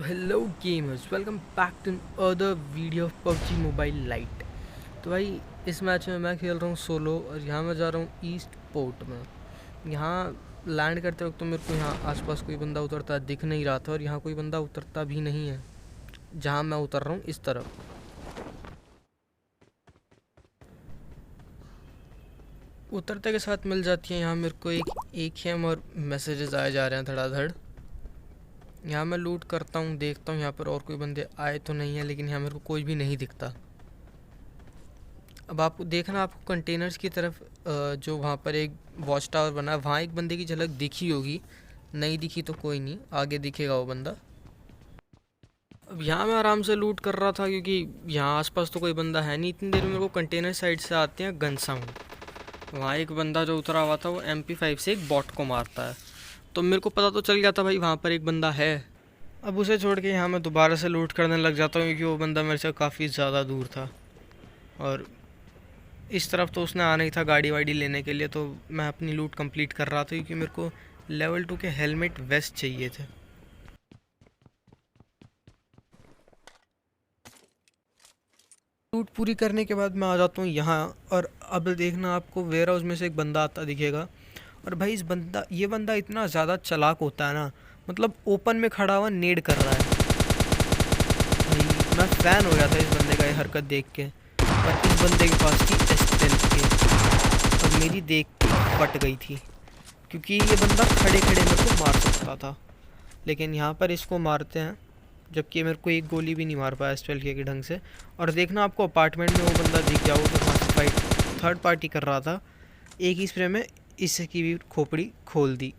Hello gamers, welcome back to other video of PUBG mobile lite. तो भाई इस match में मैं खेल रहा हूँ सोलो और यहाँ मैं जा रहा हूँ ईस्ट पोर्ट में। यहाँ लैंड करते वक्त तो मेरे को यहाँ आसपास कोई बंदा उतरता दिख नहीं रहा था और यहाँ कोई बंदा उतरता भी नहीं है जहाँ मैं उतर रहा हूँ इस तरफ। उतरते के साथ मिल जाती है यहाँ मेरे को एक AKM और मैसेजेस आए जा रहे हैं धड़ाधड़। यहाँ मैं लूट करता हूँ, देखता हूँ यहाँ पर और कोई बंदे आए तो नहीं है, लेकिन यहाँ मेरे को कोई भी नहीं दिखता। अब आपको देखना, आपको कंटेनर्स की तरफ जो वहाँ पर एक वॉच टावर बना है वहाँ एक बंदे की झलक दिखी होगी, नहीं दिखी तो कोई नहीं, आगे दिखेगा वो बंदा। अब यहाँ मैं आराम से लूट कर रहा था क्योंकि यहाँ आसपास तो कोई बंदा है नहीं। इतनी देर में मेरे को कंटेनर साइड से आते हैं गन साउंड। वहाँ एक बंदा जो उतरा हुआ था वो MP5 से एक बॉट को मारता है, तो मेरे को पता तो चल गया था भाई वहाँ पर एक बंदा है। अब उसे छोड़ के यहाँ मैं दोबारा से लूट करने लग जाता हूँ क्योंकि वो बंदा मेरे से काफ़ी ज़्यादा दूर था और इस तरफ तो उसने आना ही था गाड़ी वाड़ी लेने के लिए। तो मैं अपनी लूट कंप्लीट कर रहा था क्योंकि मेरे को लेवल 2 के हेलमेट वेस्ट चाहिए थे। लूट पूरी करने के बाद मैं आ जाता हूँ यहाँ और अब देखना, आपको वेयर हाउस में से एक बंदा आता दिखेगा। और भाई ये बंदा इतना ज़्यादा चालाक होता है ना, मतलब ओपन में खड़ा हुआ नेड कर रहा है। भाई मैं फ़ैन हो गया था इस बंदे का ये हरकत देख के। और इस बंदे के पास थी S10 के और मेरी देख के फट गई थी क्योंकि ये बंदा खड़े खड़े मेरे को मार सकता था, लेकिन यहाँ पर इसको मारते हैं जबकि मेरे को एक गोली भी नहीं मार पाया S12 के ढंग से। और देखना, आपको अपार्टमेंट में वो बंदा दिख गया, वो जो वहाँ से फाइट थर्ड पार्टी कर रहा था, एक ही स्प्रे में इसकी भी खोपड़ी खोल दी।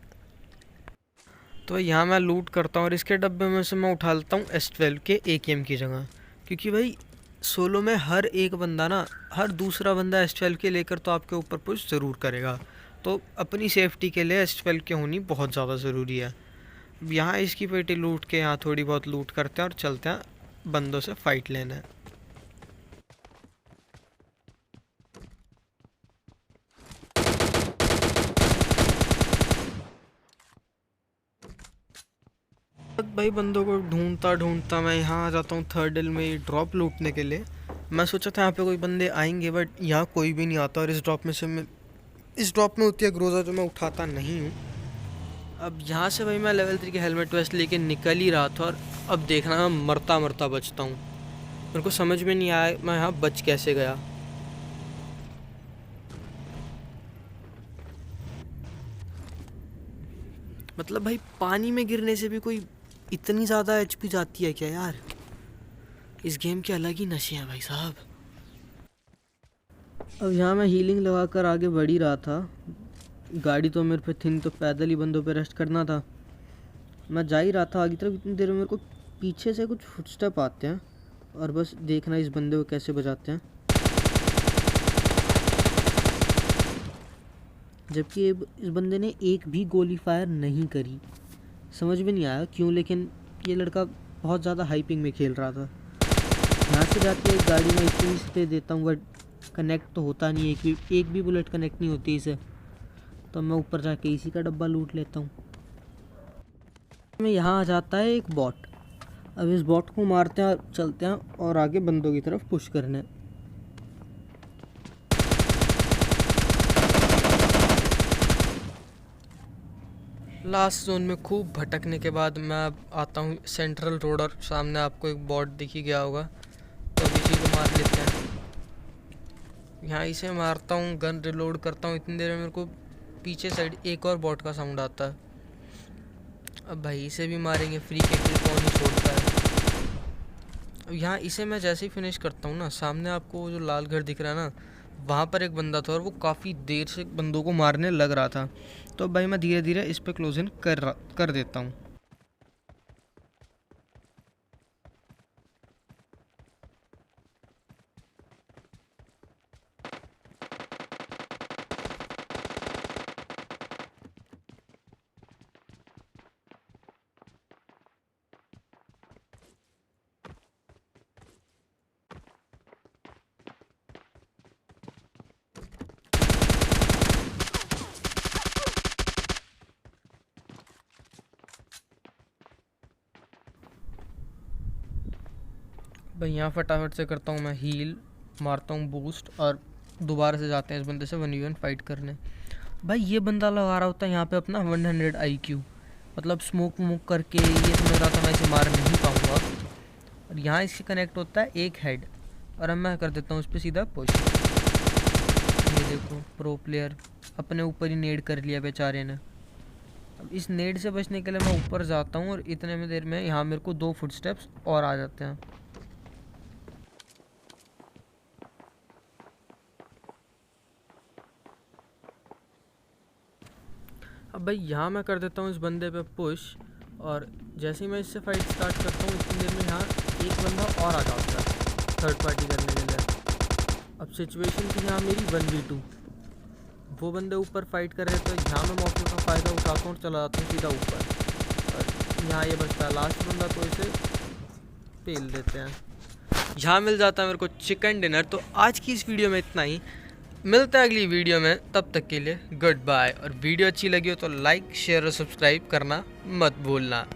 तो यहाँ मैं लूट करता हूँ और इसके डब्बे में से मैं उठा लेता हूँ S12 के AKM की जगह, क्योंकि भाई सोलो में हर एक बंदा ना, हर दूसरा बंदा S12 के लेकर तो आपके ऊपर पुश ज़रूर करेगा, तो अपनी सेफ्टी के लिए S12 के होनी बहुत ज़्यादा ज़रूरी है। यहाँ इसकी पेटी लूट के यहाँ थोड़ी बहुत लूट करते हैं और चलते हैं बंदों से फ़ाइट लेने। भाई बंदों को ढूंढता ढूंढता मैं यहाँ आ जाता हूँ थर्ड हिल में ड्रॉप लूटने के लिए। मैं सोचा था यहाँ पे कोई बंदे आएंगे बट यहाँ कोई भी नहीं आता और इस ड्रॉप में होती है ग्रोजा जो मैं उठाता नहीं हूँ। अब यहाँ से भाई मैं लेवल 3 के हेलमेट वेस्ट लेके निकल ही रहा था और अब देखना मैं मरता मरता बचता हूँ। मेरे को समझ में नहीं आया मैं यहाँ बच कैसे गया। मतलब भाई पानी में गिरने से भी कोई इतनी ज़्यादा HP जाती है क्या यार? इस गेम के अलग ही नशे हैं भाई साहब। अब यहाँ मैं हीलिंग लगा कर आगे बढ़ ही रहा था, गाड़ी तो मेरे पे थी नहीं तो पैदल ही बंदों पे रेस्ट करना था। मैं जा ही रहा था आगे तरफ, इतनी देर में मेरे को पीछे से कुछ फुटस्टेप आते हैं और बस देखना इस बंदे को कैसे बजाते हैं, जबकि इस बंदे ने एक भी गोली फायर नहीं करी। समझ में नहीं आया क्यों, लेकिन ये लड़का बहुत ज़्यादा हाइपिंग में खेल रहा था। यहाँ से जाके एक गाड़ी में इस पे देता हूँ बट कनेक्ट तो होता नहीं है, एक भी बुलेट कनेक्ट नहीं होती इसे, तो मैं ऊपर जाके इसी का डब्बा लूट लेता हूँ। में यहाँ आ जाता है एक बॉट। अब इस बॉट को मारते हैं, चलते हैं और आगे बंदों की तरफ पुश करने। लास्ट जोन में खूब भटकने के बाद मैं अब आता हूँ सेंट्रल रोड और सामने आपको एक बॉट दिख ही गया होगा, तो अब इसी को मार लेते हैं। यहाँ इसे मारता हूँ, गन रिलोड करता हूँ, इतनी देर में मेरे को पीछे साइड एक और बॉट का साउंड आता है। अब भाई इसे भी मारेंगे, फ्री के किल कौन ही छोड़ता है। अब यहाँ इसे मैं जैसे ही फिनिश करता हूँ ना, सामने आपको वो जो लाल घर दिख रहा है ना, वहाँ पर एक बंदा था और वो काफ़ी देर से बंदों को मारने लग रहा था, तो भाई मैं धीरे धीरे इस पर क्लोज इन कर देता हूँ। भाई यहाँ फटाफट से करता हूँ मैं हील, मारता हूँ बूस्ट और दोबारा से जाते हैं इस बंदे से 1v1 फाइट करने। भाई ये बंदा लगा रहा होता है यहाँ पे अपना 100 IQ, मतलब स्मोक वमोक करके ये समझ रहा था मैं इसे मार नहीं पाऊँगा। और यहाँ इससे कनेक्ट होता है एक हेड, और अब मैं कर देता हूँ उस पर सीधा पुश। ये देखो प्रो प्लेयर अपने ऊपर ही नेड कर लिया बेचारे ने। अब इस नेड से बचने के लिए मैं ऊपर जाता हूँ और इतने में देर में यहाँ मेरे को 2 फुटस्टेप्स और आ जाते हैं। अब भाई यहाँ मैं कर देता हूँ इस बंदे पे पुश, और जैसे ही मैं इससे फाइट स्टार्ट करता हूँ इतनी देर में यहाँ एक बंदा और आ जाता है थर्ड पार्टी करने के लिए। अब सिचुएशन थी यहाँ मेरी 1v2, वो बंदे ऊपर फाइट कर रहे थे, यहाँ मैं मौके का फ़ायदा उठाता हूँ और चला जाता हूँ सीधा ऊपर। और यहाँ ये बचता है लास्ट बंदा, तो इसे पेल देते हैं। यहाँ मिल जाता है मेरे को चिकन डिनर। तो आज की इस वीडियो में इतना ही, मिलते हैं अगली वीडियो में, तब तक के लिए गुड बाय। और वीडियो अच्छी लगी हो तो लाइक शेयर और सब्सक्राइब करना मत भूलना।